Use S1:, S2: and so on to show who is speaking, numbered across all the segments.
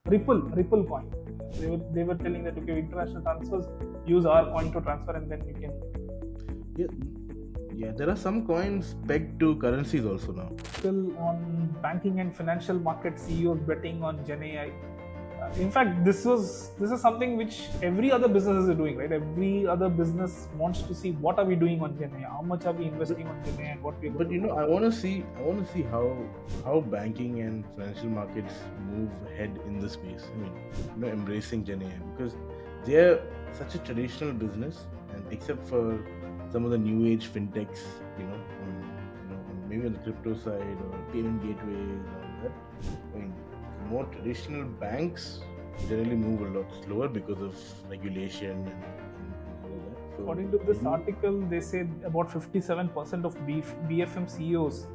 S1: Ripple coin. They were telling that okay, international transfers use our coin to transfer, and then you can.
S2: Yeah, yeah. There are some coins pegged to currencies also now.
S1: Still on banking and financial market CEOs betting on Gen AI. In fact, this is something which every other business is doing, right? Every other business wants to see what are we doing on Gen AI, how much are we investing on Gen AI, and what we're
S2: But
S1: going to do.
S2: I want to see how banking and financial markets move ahead in this space. I mean, embracing Gen AI because they're such a traditional business, and except for some of the new age fintechs, maybe on the crypto side or payment gateways and all that. I mean, the more traditional banks generally move a lot slower because of regulation and all of that. So
S1: According to
S2: I
S1: this
S2: do.
S1: article, they say about 57% of BFM CEOs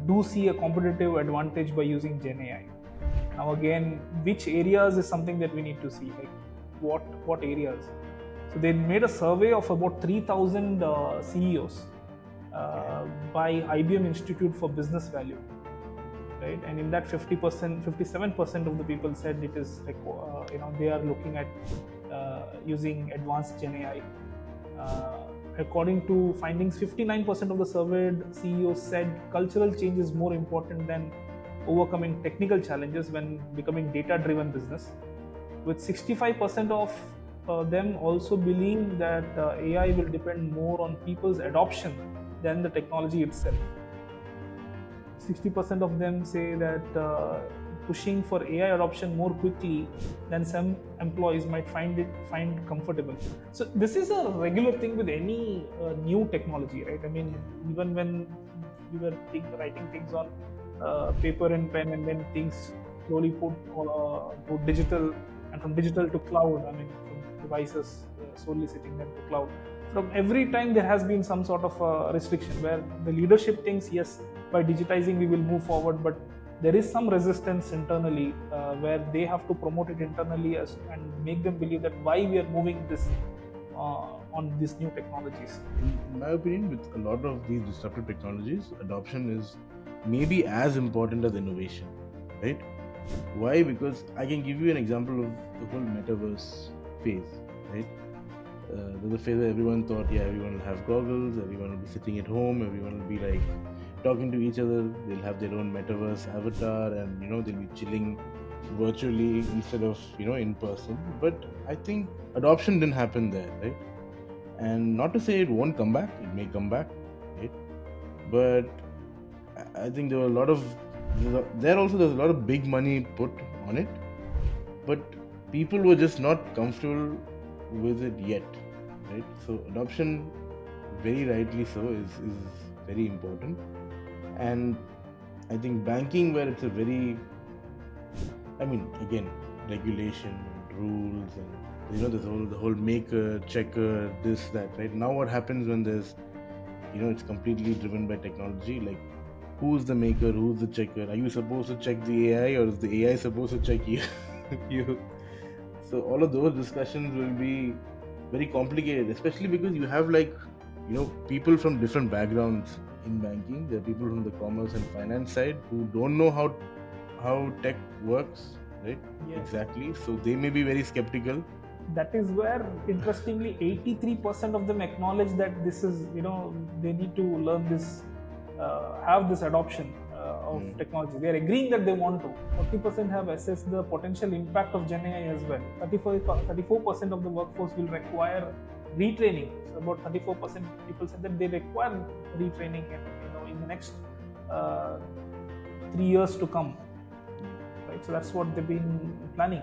S1: do see a competitive advantage by using Gen AI. Now, again, which areas is something that we need to see? Like, what areas? So they made a survey of about 3,000 CEOs
S2: Okay.
S1: by IBM Institute for Business Value, right? And in that 50%, 57% of the people said it is like they are looking at using advanced Gen AI. According to findings, 59% of the surveyed CEOs said cultural change is more important than overcoming technical challenges when becoming data-driven business. With 65% of them also believe that AI will depend more on people's adoption than the technology itself. 60% of them say that pushing for AI adoption more quickly than some employees might find comfortable. So this is a regular thing with any new technology, right? I mean, even when we were writing things on paper and pen, and then things slowly put to digital, and from digital to cloud. I mean, from devices solely sitting there to cloud. From every time there has been some sort of restriction where the leadership thinks yes, by digitizing we will move forward, but there is some resistance internally where they have to promote it internally and make them believe that why we are moving this on these new technologies.
S2: In my opinion, with a lot of these disruptive technologies, adoption is maybe as important as innovation, right? Why? Because I can give you an example of the whole metaverse phase, right? There's a phase where everyone thought, yeah, everyone will have goggles, everyone will be sitting at home, everyone will be like talking to each other, they'll have their own metaverse avatar, and they'll be chilling virtually instead of in person. But I think adoption didn't happen there, right? And not to say it won't come back, it may come back, right? But I think there were a lot of there's a lot of big money put on it, but people were just not comfortable with it yet, right? So adoption, very rightly so, is very important. And I think banking, where it's a very, I mean, again, regulation and rules, and the whole maker checker, this that, right? Now what happens when there's it's completely driven by technology, like who's the maker, who's the checker? Are you supposed to check the AI, or is the AI supposed to check you? you So all of those discussions will be very complicated, especially because you have like people from different backgrounds in banking. There are people from the commerce and finance side who don't know how tech works, right?
S1: Yes.
S2: Exactly. So they may be very skeptical.
S1: That is where, interestingly, 83% of them acknowledge that this is, they need to learn this, have this adoption of technology. They are agreeing that they want to. 40% have assessed the potential impact of Gen AI as well. 34% of the workforce will require retraining. So about 34% people said that they require retraining in the next 3 years to come. Right? So that's what they've been planning.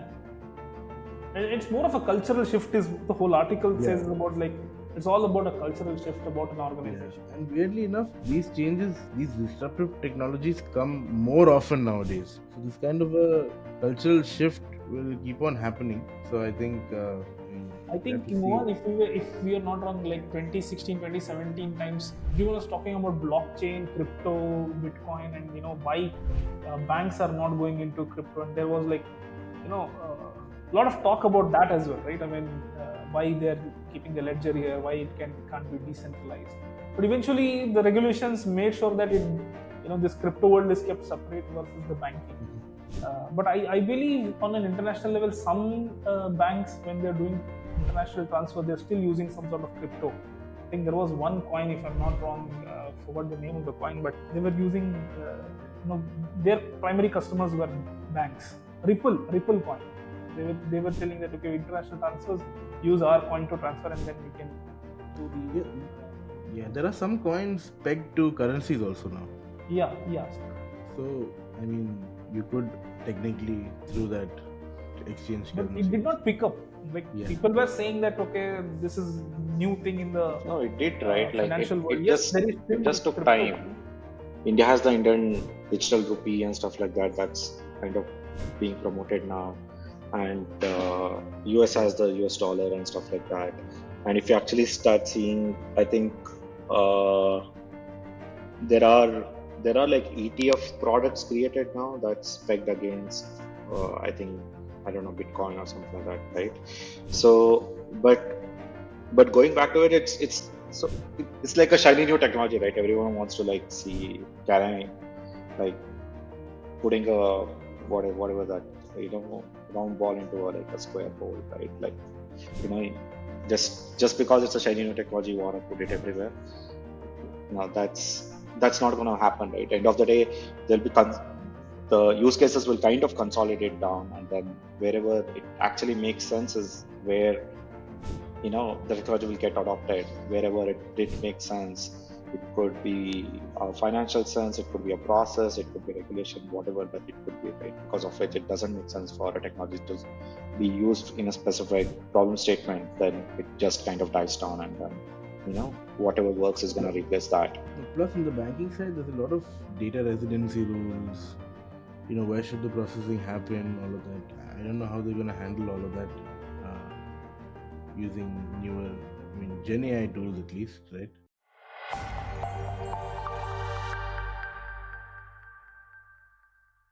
S1: It's more of a cultural shift, is the whole article says.
S2: Yeah.
S1: About like it's all about a cultural shift about an organization.
S2: Yeah. And weirdly enough, these changes, these disruptive technologies come more often nowadays. So this kind of a cultural shift will keep on happening. So I think
S1: I
S2: we have
S1: think
S2: to see.
S1: Mohan, if we are not wrong, like 2016, 2017 times, everyone was talking about blockchain, crypto, Bitcoin, and why banks are not going into crypto. And there was like a lot of talk about that as well, right? I mean, why they're keeping the ledger here, why it can't be decentralized. But eventually, the regulations made sure that this crypto world is kept separate versus the banking. But I believe on an international level, some banks, when they're doing international transfer, they're still using some sort of crypto. I think there was one coin, if I'm not wrong, forgot the name of the coin, but they were using, their primary customers were banks. Ripple coin. They were telling that, okay, international transfers, use our coin to transfer, and then we can do
S2: Yeah, yeah, there are some coins pegged to currencies also now.
S1: yeah.
S2: So, I mean, you could technically through that exchange
S1: But it did
S2: currencies.
S1: not pick up. Like
S2: Yeah,
S1: people were saying that, okay, this is new thing in the
S3: No, it did, right? Like
S1: financial world.
S3: it
S1: Yes,
S3: just
S1: there is
S3: it
S1: still
S3: just took
S1: crypto.
S3: time. India has the Indian digital rupee and stuff like that. That's kind of being promoted now, and US has the US dollar and stuff like that. And if you actually start seeing, I think uh, there are like ETF products created now that's pegged against I think, I don't know, Bitcoin or something like that, right? So, but going back to it, it's like a shiny new technology, right? Everyone wants to like see, can I like putting a whatever that, round ball into like a square hole, right? Like, you know, just because it's a shiny new technology, you want to put it everywhere. No, that's not going to happen, right? End of the day, there'll be the use cases will kind of consolidate down, and then wherever it actually makes sense is where, the technology will get adopted. Wherever it did make sense, it could be a financial sense, it could be a process, it could be regulation, whatever that it could be, right? Because of which it doesn't make sense for a technology to be used in a specific problem statement, then it just kind of dies down, and then whatever works is going to replace that.
S2: plus on the banking side, there's a lot of data residency rules. Where should the processing happen? All of that. I don't know how they're going to handle all of that using newer, Gen AI tools at least, right?